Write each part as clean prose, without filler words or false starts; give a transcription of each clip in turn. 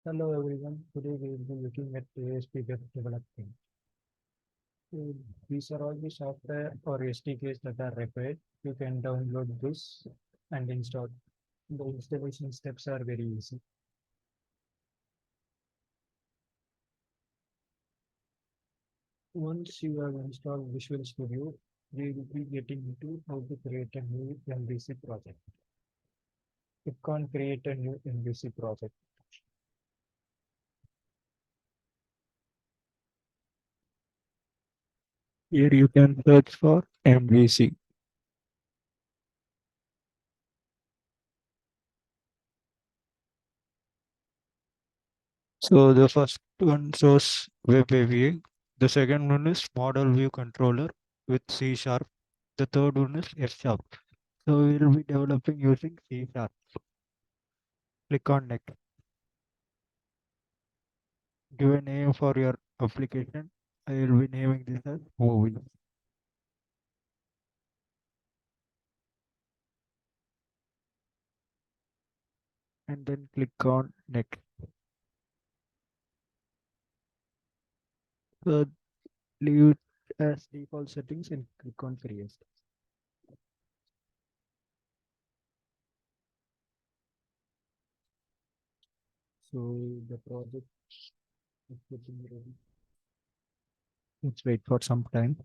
Hello everyone. Today we will be looking at ASP web development. So these are all the software or SDKs that are required. You can download this and install. The installation steps are very easy. Once you have installed Visual Studio, we will be getting into how to create a new MVC project. Click on create a new MVC project. Here you can search for MVC. So the first one shows web API. The second one is model view controller with C sharp. The third one is F sharp. So we will be developing using C sharp. Click on next. Give a name for your application. I will be naming this as movie. And then click on next. So leave it as default settings and click on create. So the project is getting ready. Let's wait for some time.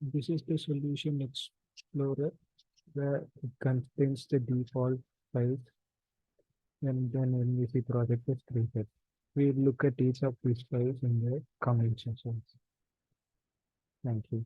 This is the solution explorer where it contains the default files and then MVC project is created. We look at each of these files in the comment sections. Thank you.